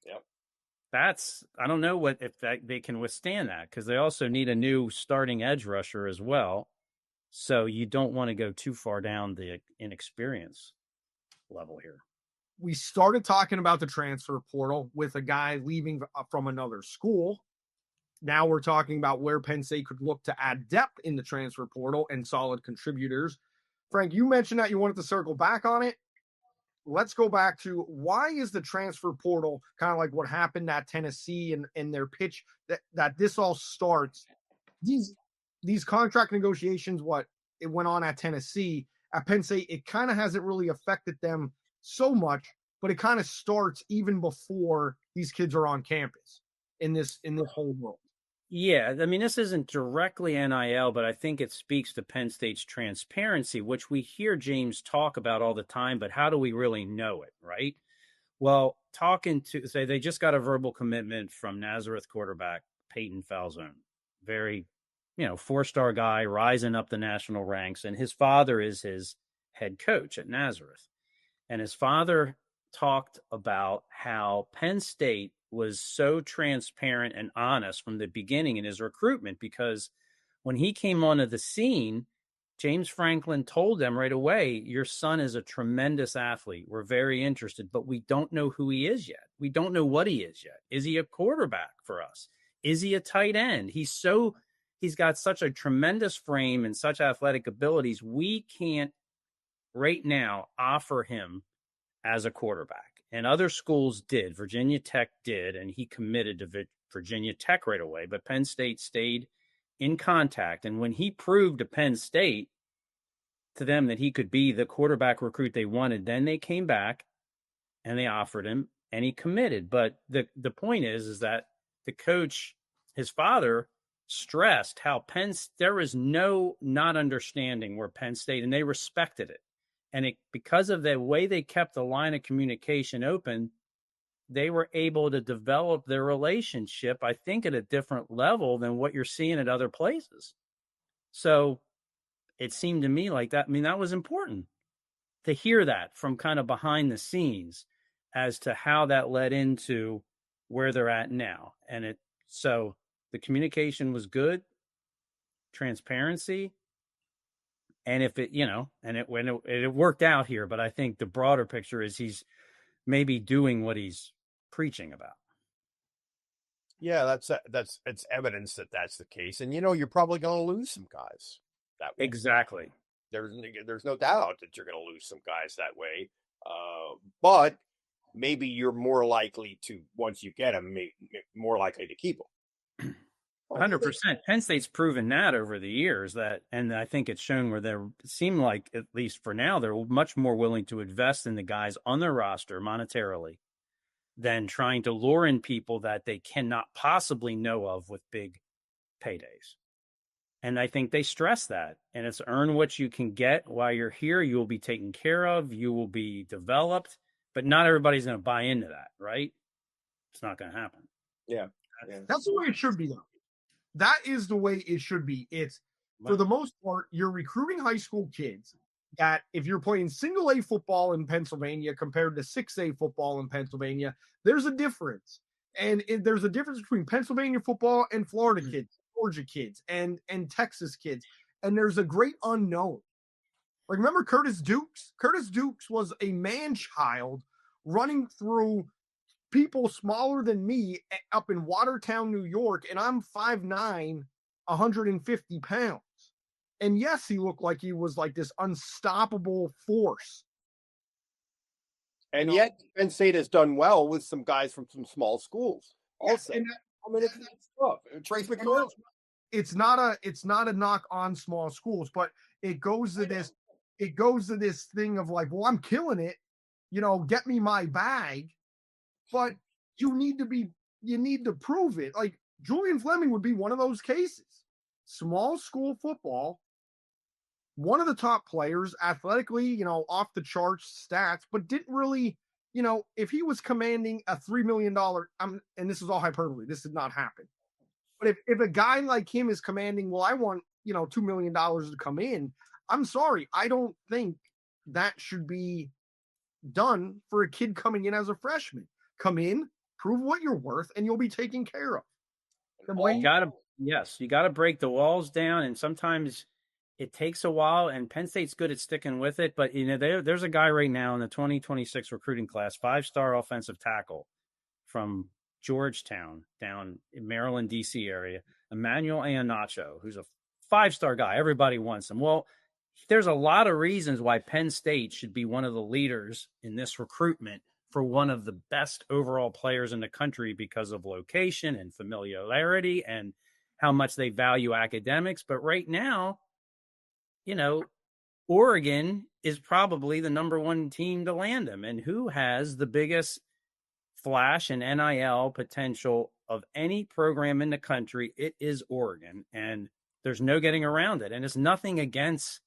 Yep. That's, I don't know if they can withstand that, because they also need a new starting edge rusher as well. So you don't want to go too far down the inexperience level here. We started talking about the transfer portal with a guy leaving from another school. Now we're talking about where Penn State could look to add depth in the transfer portal and solid contributors. Frank, you mentioned that you wanted to circle back on it. Let's go back to, why is the transfer portal kind of like what happened at Tennessee and their pitch that this all starts? These contract negotiations, it went on at Tennessee, at Penn State, it kind of hasn't really affected them so much, but it kind of starts even before these kids are on campus in this whole world. Yeah, I mean, this isn't directly NIL, but I think it speaks to Penn State's transparency, which we hear James talk about all the time, but how do we really know it, right? Well, say they just got a verbal commitment from Nazareth quarterback Peyton Falzone. Very, 4-star guy rising up the national ranks, and his father is his head coach at Nazareth. And his father talked about how Penn State was so transparent and honest from the beginning in his recruitment, because when he came onto the scene, James Franklin told them right away, your son is a tremendous athlete. We're very interested, but we don't know who he is yet. We don't know what he is yet. Is he a quarterback for us? Is he a tight end? He's got such a tremendous frame and such athletic abilities. We can't right now offer him as a quarterback. And other schools Virginia Tech did, and he committed to Virginia Tech right away. But Penn State stayed in contact. And when he proved to Penn State, to them, that he could be the quarterback recruit they wanted, then they came back and they offered him and he committed. But the point is that the coach, his father, stressed how there was no not understanding where Penn State, and they respected it. And because of the way they kept the line of communication open, they were able to develop their relationship, I think, at a different level than what you're seeing at other places. So it seemed to me like that. I mean, that was important to hear that from kind of behind the scenes as to how that led into where they're at now. And so the communication was good, transparency. And if it, when it worked out here, but I think the broader picture is he's maybe doing what he's preaching about. Yeah, it's evidence that that's the case. And, you're probably going to lose some guys that way. Exactly. There's no doubt that you're going to lose some guys that way. But maybe you're more likely to, once you get them, more likely to keep them. 100%. Penn State's proven that over the years, and I think it's shown where it seemed like, at least for now, they're much more willing to invest in the guys on their roster monetarily than trying to lure in people that they cannot possibly know of with big paydays. And I think they stress that. And it's earn what you can get while you're here. You will be taken care of. You will be developed. But not everybody's going to buy into that, right? It's not going to happen. Yeah. That's the way it should be, though. That is the way it should be. It's, for the most part, you're recruiting high school kids that, if you're playing single A football in Pennsylvania compared to 6A football in Pennsylvania, there's a difference. And there's a difference between Pennsylvania football and Florida kids, Georgia kids, and Texas kids. And there's a great unknown. Like, remember Curtis Dukes? Curtis Dukes was a man-child running through people smaller than me up in Watertown, New York, and I'm 5'9", 150 pounds. And yes, he looked like he was like this unstoppable force. And yet, Penn State has done well with some guys from some small schools. Also, it's tough. Trace McCall. It's not a knock on small schools, but it goes to this. It goes to this thing of like, well, I'm killing it. Get me my bag. But you need to prove it. Like, Julian Fleming would be one of those cases. Small school football, one of the top players, athletically, off the charts stats, but didn't really, if he was commanding a $3 million, and this is all hyperbole, this did not happen. But if a guy like him is commanding, well, I want, $2 million to come in, I'm sorry, I don't think that should be done for a kid coming in as a freshman. Come in, prove what you're worth, and you'll be taken care of. You got to break the walls down, and sometimes it takes a while, and Penn State's good at sticking with it. But there's a guy right now in the 2026 recruiting class, 5-star offensive tackle from Georgetown, down in Maryland, D.C. area, Emmanuel Iheanacho, who's a 5-star guy. Everybody wants him. Well, there's a lot of reasons why Penn State should be one of the leaders in this recruitment for one of the best overall players in the country because of location and familiarity and how much they value academics. But right now, Oregon is probably the number one team to land him. And who has the biggest flash and NIL potential of any program in the country? It is Oregon. And there's no getting around it. And it's nothing against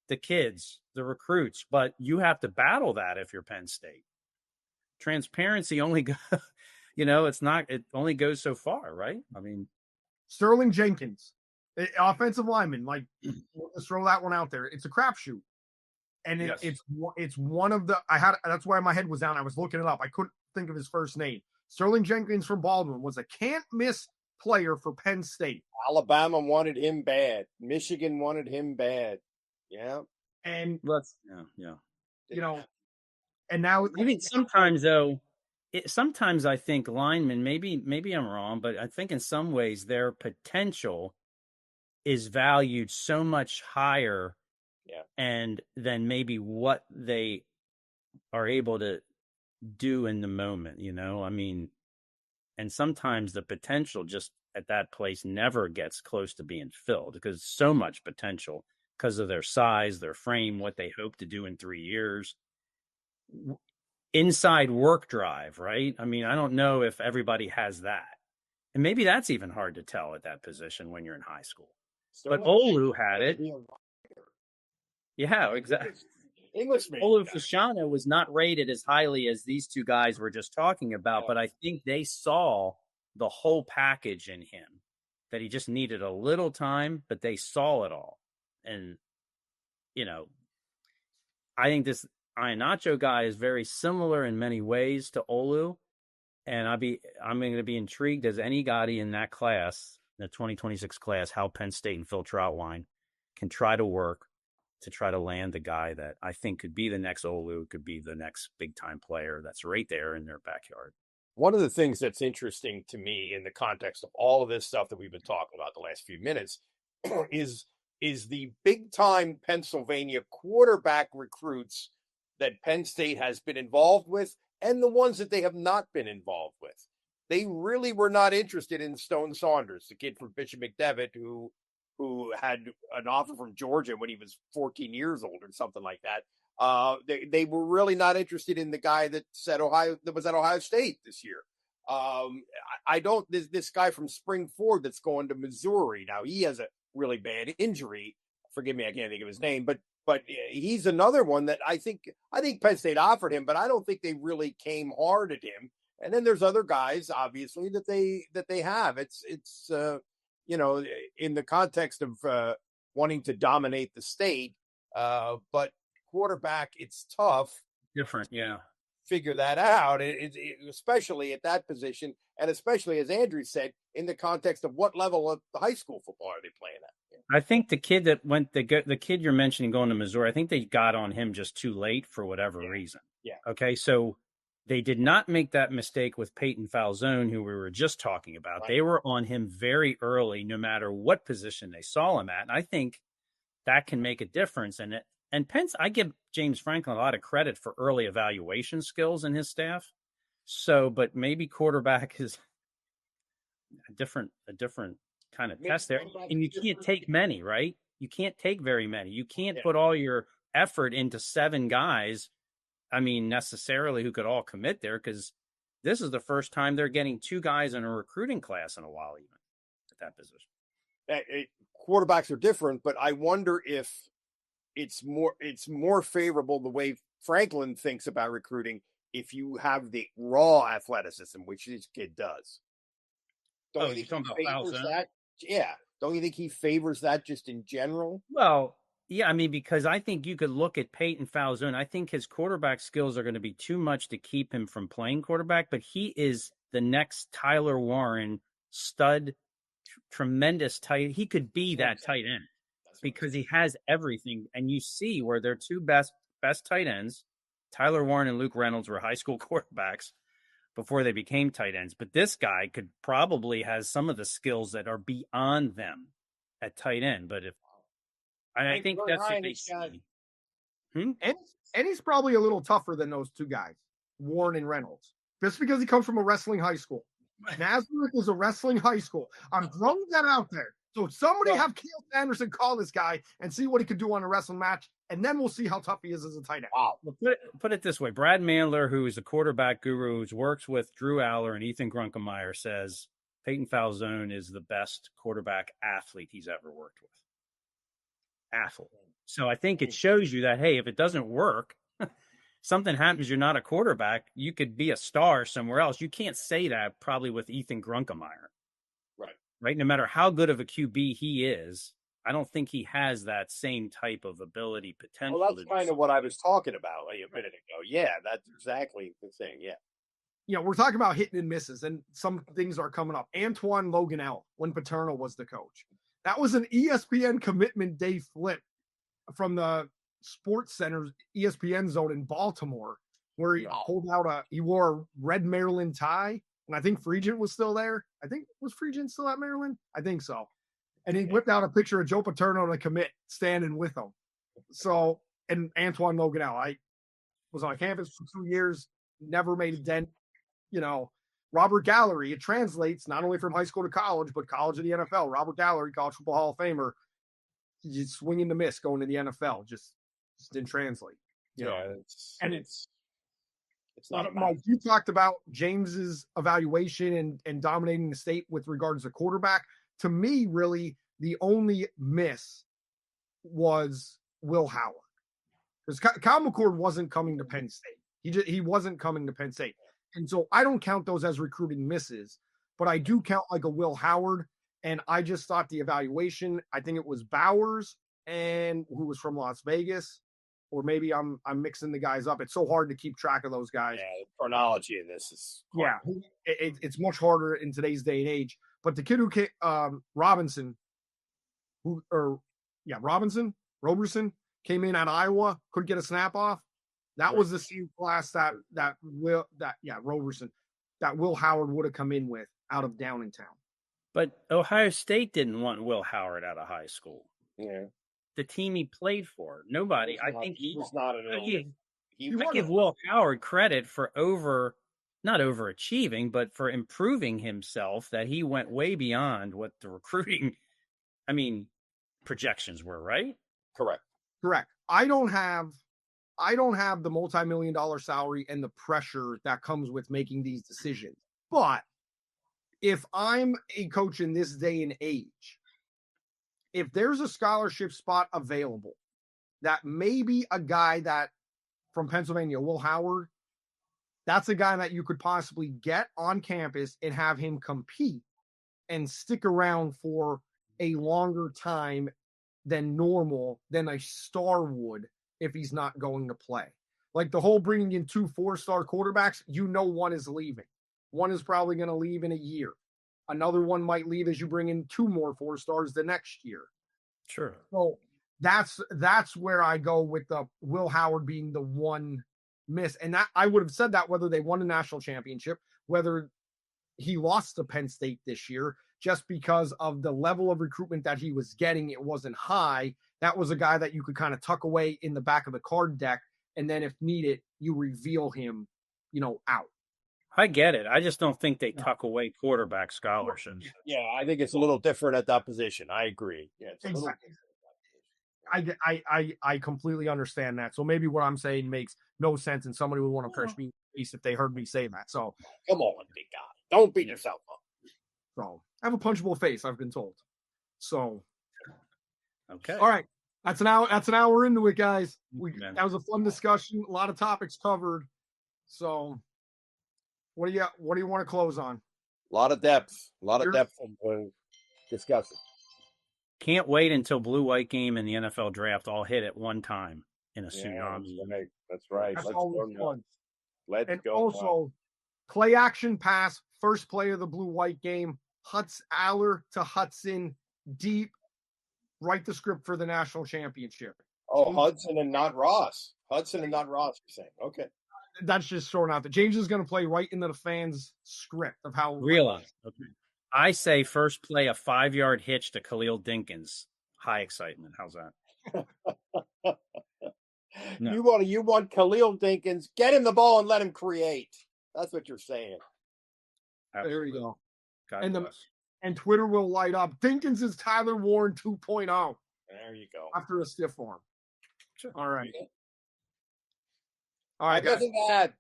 the kids, the recruits, but you have to battle that if you're Penn State. Transparency only it only goes so far, right? I mean, Sterling Jenkins, offensive lineman, like, let's throw that one out there. It's a crapshoot. And it's one of the, that's why my head was down. I was looking it up. I couldn't think of his first name. Sterling Jenkins from Baldwin was a can't miss player for Penn State. Alabama wanted him bad. Michigan wanted him bad. Yeah. And and now, I mean, sometimes though, sometimes I think linemen, maybe I'm wrong, but I think in some ways their potential is valued so much higher, and than maybe what they are able to do in the moment. I mean, and sometimes the potential just at that place never gets close to being filled because so much potential because of their size, their frame, what they hope to do in 3 years. Inside work drive, right? I mean, I don't know if everybody has that. And maybe that's even hard to tell at that position when you're in high school. But Olu had it. Yeah, exactly. Englishman. Olu Fashanu was not rated as highly as these two guys were just talking about, but I think they saw the whole package in him, that he just needed a little time, but they saw it all. And, you know, I think this Iheanacho guy is very similar in many ways to Olu. And I'm going to be intrigued as anybody in that class, the 2026 class, how Penn State and Phil Troutwine can try to work to try to land the guy that I think could be the next Olu, could be the next big-time player that's right there in their backyard. One of the things that's interesting to me in the context of all of this stuff that we've been talking about the last few minutes is the big-time Pennsylvania quarterback recruits that Penn State has been involved with and the ones that they have not been involved with. They really were not interested in Stone Saunders, the kid from Bishop McDevitt who had an offer from Georgia when he was 14 years old or something like that. They were really not interested in the guy that was at Ohio State this year. This guy from Spring Ford that's going to Missouri. Now he has a really bad injury. Forgive me, I can't think of his name, but he's another one that I think Penn State offered him, but I don't think they really came hard at him. And then there's other guys, obviously, that they have. It's in the context of wanting to dominate the state, but quarterback, it's tough. Different, yeah. Figure that out, especially at that position, and especially, as Andrew said, in the context of what level of high school football are they playing at? I think the kid that went, the kid you're mentioning going to Missouri, I think they got on him just too late for whatever reason. Yeah. Okay, so they did not make that mistake with Peyton Falzone, who we were just talking about. Right. They were on him very early, no matter what position they saw him at. And I think that can make a difference. And Pence, I give James Franklin a lot of credit for early evaluation skills in his staff. So, but maybe quarterback is a different kind of test there. And you can't take many, right? You can't take very many. You can't put all your effort into 7 guys, I mean, necessarily who could all commit there, because this is the first time they're getting 2 guys in a recruiting class in a while, even at that position. Quarterbacks are different, but I wonder if it's more favorable the way Franklin thinks about recruiting if you have the raw athleticism, which this kid does. Don't you think he favors that? Yeah. Don't you think he favors that just in general? Well, yeah, I mean, because I think you could look at Peyton Falzone. I think his quarterback skills are going to be too much to keep him from playing quarterback, but he is the next Tyler Warren stud, tremendous tight. He could be that tight end because he has everything. And you see where their 2 best tight ends, Tyler Warren and Luke Reynolds, were high school quarterbacks before they became tight ends. But this guy could probably has some of the skills that are beyond them at tight end. But I think that's what they see. And he's probably a little tougher than those 2 guys, Warren and Reynolds, just because he comes from a wrestling high school. Nazareth is a wrestling high school. I'm throwing that out there. So somebody have Keel Anderson call this guy and see what he could do on a wrestling match, and then we'll see how tough he is as a tight end. Wow. Well, put it this way. Brad Mandler, who is a quarterback guru, who works with Drew Aller and Ethan Grunkemeyer, says Peyton Falzone is the best quarterback athlete he's ever worked with. Athlete. So I think it shows you that, hey, if it doesn't work, something happens, you're not a quarterback, you could be a star somewhere else. You can't say that probably with Ethan Grunkemeyer. Right? No matter how good of a QB he is, I don't think he has that same type of ability potential. Well, that's kind of what I was talking about a minute ago. Yeah, that's exactly the thing. Yeah. You know, we're talking about hitting and misses, and some things are coming up. Antoine Loganell, when Paterno was the coach. That was an ESPN commitment day flip from the Sports Center's ESPN zone in Baltimore, where he wore a red Maryland tie. And I think Friedgen was still there. Was Friedgen still at Maryland? I think so. And he whipped out a picture of Joe Paterno to commit standing with him. So, and Antoine Loganell, I was on campus for 2 years, never made a dent, Robert Gallery, it translates not only from high school to college, but college to the NFL. Robert Gallery, College Football Hall of Famer, just swing and the miss going to the NFL. Just didn't translate. It's not. Mike, you talked about James's evaluation and dominating the state with regards to quarterback. To me, really, the only miss was Will Howard, because Kyle McCord wasn't coming to Penn State. He wasn't coming to Penn State. And so I don't count those as recruiting misses, but I do count like a Will Howard. And I just thought the evaluation, I think it was Bowers and who was from Las Vegas, or maybe I'm mixing the guys up. It's so hard to keep track of those guys. Yeah, the chronology of this is hard. It's much harder in today's day and age. But the kid who came, Roberson came in at Iowa, couldn't get a snap off. That was the same class that Roberson, that Will Howard would have come in with out of Downingtown. But Ohio State didn't want Will Howard out of high school. Yeah. The team he played for, nobody. I think he was not at all. I give Will Howard credit for not overachieving, but for improving himself, that he went way beyond what the recruiting, projections were, right? Correct. I don't have the multi-million-dollar salary and the pressure that comes with making these decisions. But if I'm a coach in this day and age, if there's a scholarship spot available, that maybe a guy that from Pennsylvania, Will Howard, that's a guy that you could possibly get on campus and have him compete and stick around for a longer time than normal, than a star would if he's not going to play. Like the whole bringing in 2 4-star quarterbacks, one is leaving. One is probably going to leave in a year. Another one might leave as you bring in 2 more 4-stars the next year. Sure. So that's where I go with the Will Howard being the one miss. And that I would have said that whether they won a national championship, whether he lost to Penn State this year, just because of the level of recruitment that he was getting, it wasn't high. That was a guy that you could kind of tuck away in the back of the card deck. And then if needed, you reveal him, out. I get it. I just don't think they tuck away quarterback scholarships. Yeah, I think it's a little different at that position. I agree. Yeah, exactly. I completely understand that. So maybe what I'm saying makes no sense, and somebody would want to punch me in the face if they heard me say that. So come on, big guy. Don't beat yourself up. So I have a punchable face, I've been told. So okay. All right. That's an hour into it, guys. That was a fun discussion. A lot of topics covered. So what do you want to close on? A lot of depth in discussing. Can't wait until BlueWhite Game and the NFL draft all hit at one time in a tsunami. That's right. That's always fun. Let's go. Also, play action pass, first play of the BlueWhite Game. Aller to Hudson, deep. Write the script for the national championship. Oh, Hudson and not Ross. You're saying. Okay. That's just thrown out there. James is going to play right into the fans' script of how. Realize. Okay. I say first play a 5-yard hitch to Khalil Dinkins. High excitement. How's that? No. You want Khalil Dinkins? Get him the ball and let him create. That's what you're saying. Absolutely. There you go. God bless. And Twitter will light up. Dinkins is Tyler Warren 2.0. There you go. After a stiff arm. Sure. All right. Yeah. All right, guys. Nothing bad.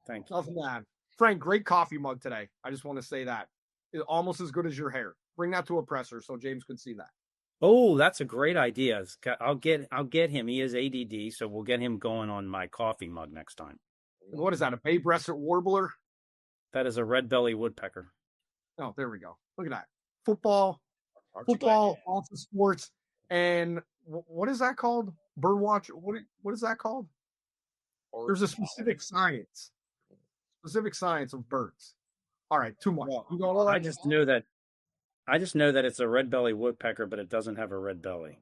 Thank you. Nothing bad. Frank, great coffee mug today. I just want to say that. It's almost as good as your hair. Bring that to a presser so James could see that. Oh, that's a great idea. I'll get him. He is ADD, so we'll get him going on my coffee mug next time. What is that, a bay-breasted warbler? That is a red-belly woodpecker. Oh, there we go. Look at that. Football, lots of sports, and what is that called? Birdwatch. What is that called? There's a specific science of birds. All right, too much. I just know that it's a red-belly woodpecker, but it doesn't have a red belly.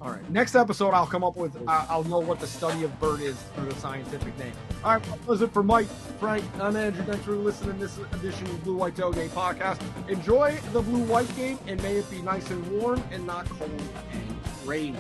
All right. Next episode, I'll come up with, I'll know what the study of bird is through the scientific name. All right. That was it for Mike, Frank, I'm Andrew. Thanks for listening to this edition of BlueWhite Tailgate Pawcast. Enjoy the BlueWhite Game, and may it be nice and warm and not cold and rainy.